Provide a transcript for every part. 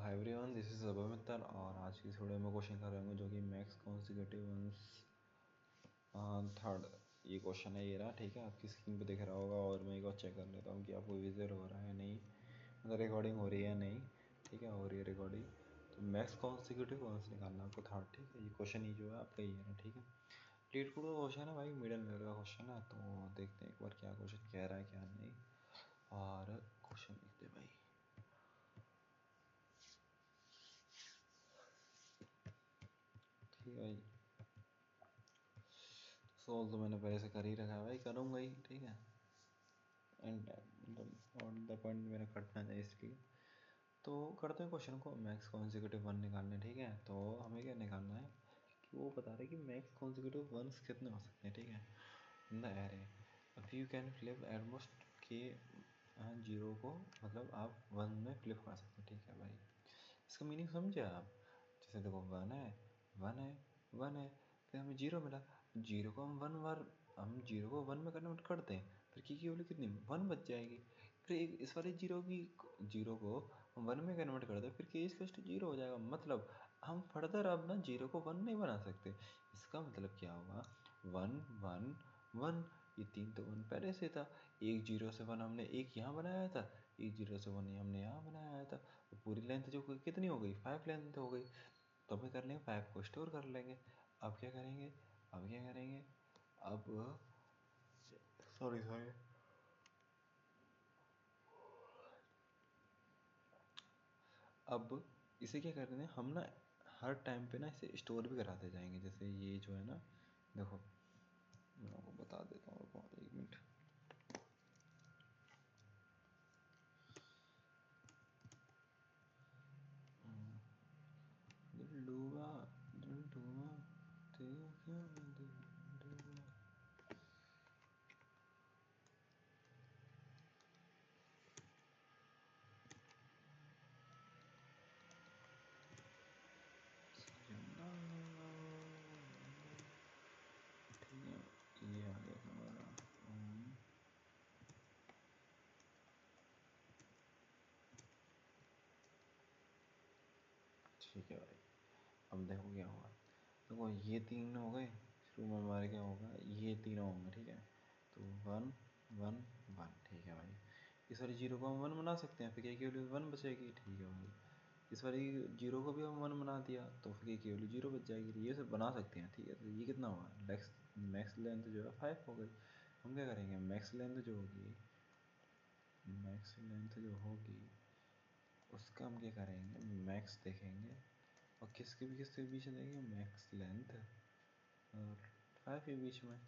Hi everyone, this is अभय मित्तल और आज की इस वीडियो में क्वेश्चन कर रहे होंगे जो कि मैक्स कॉन्सिक्यूटिव वंस थर्ड ये क्वेश्चन है। ये रहा, ठीक है, आपकी स्क्रीन पे दिख रहा होगा और मैं एक बार चेक कर लेता हूँ कि आपको विजिबल हो रहा है नहीं, मतलब रिकॉर्डिंग हो रही है नहीं। ठीक है, हो रही है रिकॉर्डिंग। तो मैक्स कॉन्सिक्यूटिव वंस निकालना आपको थर्ड। ठीक है, ये क्वेश्चन ही जो है आपका ये है। ठीक है, लीड कोड का क्वेश्चन है भाई, मिडिल लेवल का क्वेश्चन है। तो देखते हैं एक बार क्या क्वेश्चन कह रहा है क्या नहीं, और क्वेश्चन देखते हैं भाई। ठीक है भाई, सोल्व तो मैंने पहले से कर ही रखा है भाई, करूँगा ही। ठीक है, एंड ऑन द पॉइंट मेरा कटना है इसलिए। तो करते हैं क्वेश्चन को। मैक्स कॉन्सिक्यूटिव वन निकालना है। ठीक है, तो हमें क्या निकालना है कि वो बता रहे कि मैक्स कॉन्सिक्यूटिव वंस कितने हो सकते हैं। ठीक है, इन द एरे अब यू कैन फ्लिप एटमोस्ट के जीरो को, मतलब आप वन में फ्लिप कर सकते हैं। ठीक है भाई, इसका मीनिंग समझे आप? जैसे देखो, वन है, वन है, वन है, फिर हमें जीरो मिला, जीरो को हम वन बार, हम जीरो को वन में कन्वर्ट करते हैं, फिर की वैल्यू कितनी, वन बच जाएगी। फिर एक इस वाले जीरो को हम वन में कन्वर्ट करते हैं, फिर के इज टू जीरो हो जाएगा। मतलब हम फर्दर अब ना जीरो को वन नहीं बना सकते। इसका मतलब क्या हुआ, वन वन वन, ये तीन तो वन पहले से था। एक जीरो से वन हमने एक यहाँ बनाया था, एक जीरो से वन हमने यहाँ बनाया था। तो पूरी लेंथ जो कितनी हो गई, 5 लेंथ हो गई। तो हमें कर लेंगे 5 को स्टोर कर लेंगे। अब क्या करेंगे, अब क्या करेंगे, अब सॉरी सॉरी अब इसे क्या करते हैं हम ना, हर टाइम पे ना इसे स्टोर भी कराते जाएंगे। जैसे ये जो है ना, देखो मैं आपको बता देता हूँ, रुको एक मिनट। दिल डूबा, दिल डूबा, तेरा क्या दिल डूबा। ठीक है, ये आ गया हमारा। ठीक है भाई, अब देखो क्या होगा। देखो ये तीन हो गए, शुरू में हमारे क्या होगा, ये तीनों होंगे। ठीक है, तो वन वन वन। ठीक है भाई, इस वाली जीरो को हम वन बना सकते हैं, फिर की वैल्यू वन बचेगी। ठीक है भाई, इस वाली जीरो को भी हम वन बना दिया तो फिर की वैल्यू जीरो बच जाएगी। ये सब बना सकते हैं। ठीक है, तो ये कितना हुआ, मैक्स लेंथ जो है 5 हो गई। हम क्या करेंगे, मैक्स लेंथ जो होगी, मैक्स लेंथ जो होगी उसका हम क्या करेंगे, मैक्स देखेंगे और किसके बीच देंगे, मैक्स लेंथ और 5 के बीच में,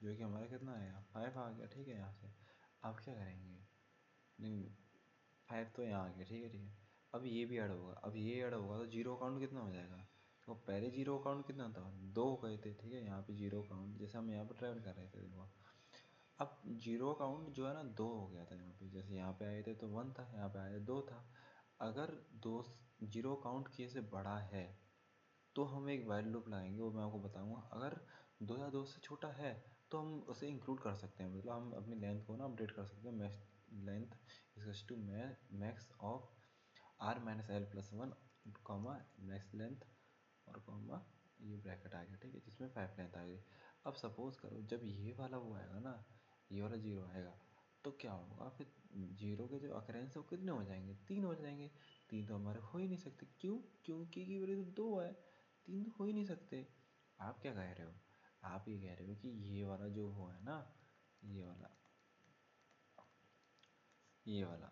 जो कि हमारा कितना आया, 5 आ गया। ठीक है, यहाँ से अब क्या करेंगे, नहीं 5 तो यहाँ आ गया। ठीक है, ठीक है, अब ये भी ऐड होगा, अब ये ऐड होगा तो जीरो काउंट कितना हो जाएगा। तो पहले जीरो काउंट कितना था, 2 गए थे। ठीक है, यहाँ पे जीरो काउंट जैसे हम यहाँ पर ट्रैवल कर रहे थे, देखो अब जीरो काउंट जो है ना 2 हो गया था। यहाँ पे जैसे यहाँ पे आए थे तो 1 था, यहाँ पे आए 2 था। अगर दो जीरो काउंट के से बड़ा है तो हम एक वाइल लूप लगाएंगे, वो मैं आपको बताऊंगा। अगर 2 या 2 से छोटा है तो हम उसे इंक्लूड कर सकते हैं, मतलब हम अपनी लेंथ को ना अपडेट कर सकते हैं। Max length is to max of R minus L plus one, comma max length और कॉमा ये ब्रैकेट आ गया। ठीक है, जिसमें 5 लेंथ आ गई। अब सपोज करो जब ये वाला वो आएगा ना, ये वाला जीरो आएगा, तो क्या होगा, फिर जीरो के जो अकरेंस है वो कितने हो जाएंगे, 3 हो जाएंगे। 3 तो हमारे हो ही नहीं सकते, क्यों, क्योंकि की वैल्यू तो 2 है, 3 तो हो ही नहीं सकते। आप क्या कह रहे हो, आप ये कह रहे हो कि ये वाला जो वो है ना, ये वाला, ये वाला,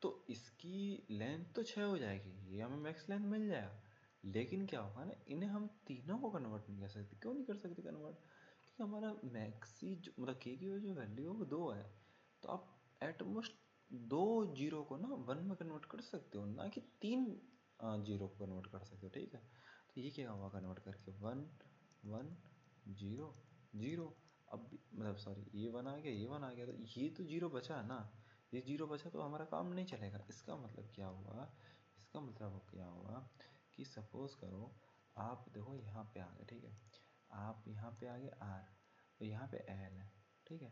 तो इसकी लेंथ तो 6 हो जाएगी, ये हमें मैक्स लेंथ मिल जाएगा। लेकिन क्या होगा ना, इन्हें हम तीनों को कन्वर्ट नहीं कर सकते। क्यों नहीं कर सकते कन्वर्ट, क्योंकि हमारा मैक्सी जो मतलब के की जो वैल्यू है वो 2 है। तो आप एटमोस्ट 2 जीरो को ना वन में कन्वर्ट कर सकते हो, ना कि 3 जीरो को कन्वर्ट कर सकते हो। ठीक है, तो ये क्या हुआ, कन्वर्ट करके 1 1 0 0। अब मतलब सॉरी, ये 1 आ गया, ये 1 आ गया, तो ये तो जीरो बचा है ना, ये जीरो बचा तो हमारा काम नहीं चलेगा। इसका मतलब क्या हुआ, इसका मतलब क्या हुआ कि सपोज करो आप देखो यहाँ पे आ गए। ठीक है, आप यहाँ पे आ गए आर, तो यहाँ पे एल है। ठीक है,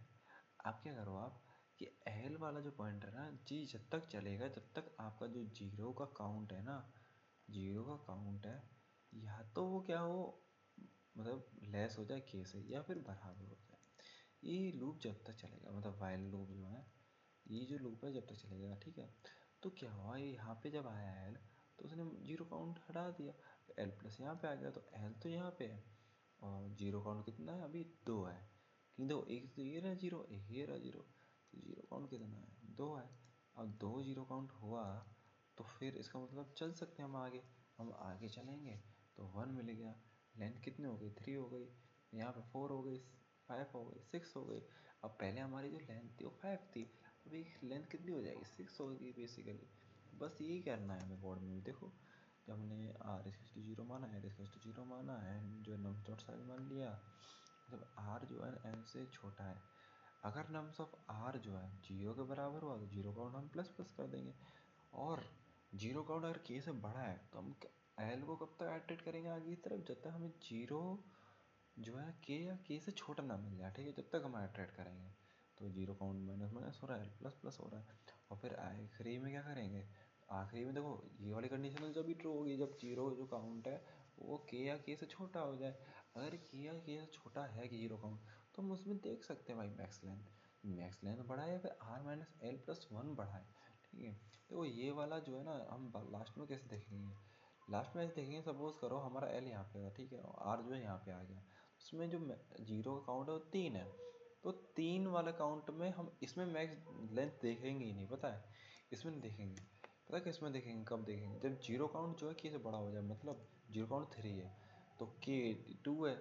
आप क्या करो, आप कि एल वाला जो पॉइंटर है ना जी, जब तक चलेगा जब तक आपका जो जीरो का काउंट है ना, जीरो का काउंट है, या तो वो क्या हो, मतलब लेस हो जाए के से या फिर बराबर हो जाए। ये लूप जब तक चलेगा, मतलब वाइल लूप जो है, ये जो लूप है जब तक चलेगा, ठीक है। तो क्या हुआ, ये यहाँ पे जब आया एल तो उसने जीरो काउंट हटा दिया, एल प्लस यहाँ पे आ गया, तो एल तो यहाँ पे है और जीरो काउंट कितना है अभी, 2 है। क्योंकि देखो एक तो ये रहा जीरो, एक ये रहा जीरो, तो जीरो काउंट कितना है, 2 है। अब 2 जीरो काउंट हुआ तो फिर इसका मतलब चल सकते हैं हम आगे चलेंगे तो 1 मिल गया। लेंथ कितनी हो गई, 3 हो गई। यहाँ पे 4 हो गई, 5 हो गई, 6 हो गई। अब पहले हमारी जो लेंथ थी वो 5 थी, अभी लेंथ कितनी हो जाएगी, 6 होगी बेसिकली। बस यही करना है हमें बोर्ड में। देखो जब हमने आर इज टू जीरो माना है, इज टू जीरो माना है, जो नम डॉट साइज मान लिया, जब आर जो है एन से छोटा है, अगर नम्स ऑफ आर जो है जीरो के बराबर हुआ तो जीरो काउंट हम प्लस प्लस कर देंगे, और जीरो काउंट अगर के से बड़ा है तो हम एल को कब तक एडिट करेंगे आगे की तरफ, जब तक हमें जीरो जो है के या के से छोटा ना मिल जाए, ठीक है, जब तक हम एडिट करेंगे। तो जीरो काउंट माइनस माइनस हो रहा है, प्लस प्लस हो रहा है, और फिर आखिरी में क्या करेंगे, आखिरी में देखो ये वाली कंडीशन जब भी ट्रू होगी जब जीरो जो काउंट है वो के या के से छोटा हो जाए। अगर के या के से छोटा है कि जीरो काउंट, तो हम उसमें देख सकते हैं भाई मैक्स लेंथ बढ़ा है या फिर R minus L plus one बढ़ा है, ठीक है। तो ये वाला जो है ना हम लास्ट में कैसे देखेंगे, लास्ट में ऐसे देखेंगे, सपोज करो हमारा एल यहाँ पे था, ठीक है, आर जो है यहाँ पे आ गया, उसमें जो जीरो का काउंट है वो 3 है, तो 3 वाले काउंट में हम इसमें मैक्स लेंथ देखेंगे ही नहीं, पता है, इसमें नहीं देखेंगे। पता है किसमें देखेंगे, कब देखेंगे, जब जीरो काउंट जो है के से बड़ा हो जाए, मतलब जीरो काउंट 3 है तो के 2 है।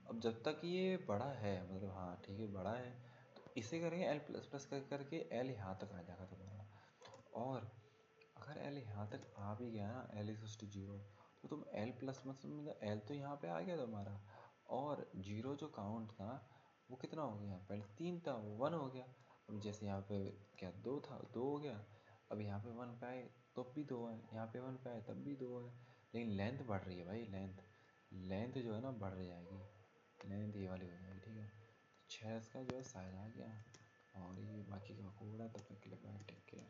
अब जब तक ये बड़ा है, मतलब हाँ ठीक है बड़ा है, तो इसे करेंगे एल प्लस प्लस कर करके एल यहाँ तक आ जाएगा तुम्हारा। और अगर एल यहाँ तक आ भी गया ना, एल इज टू जीरो, तो तुम एल प्लस मतलब एल तो यहाँ पे आ गया तुम्हारा, और जीरो जो काउंट था वो कितना हो गया, पहले 3 था वो 1 हो गया। अब जैसे यहाँ पे क्या 2 था, 2 हो गया। अब यहाँ पे 1 पे आए तब भी 2 है, यहाँ पे 1 पे आए तब भी 2 है, लेकिन लेंथ बढ़ रही है भाई, लेंथ जो है ना बढ़ जाएगी, लेंथ ये वाली हो जाएगी, ठीक है। तो 6 इसका जो है साइज आ गया, और ये बाकी का कोड है, तब तक के लिए बाय, टेक केयर।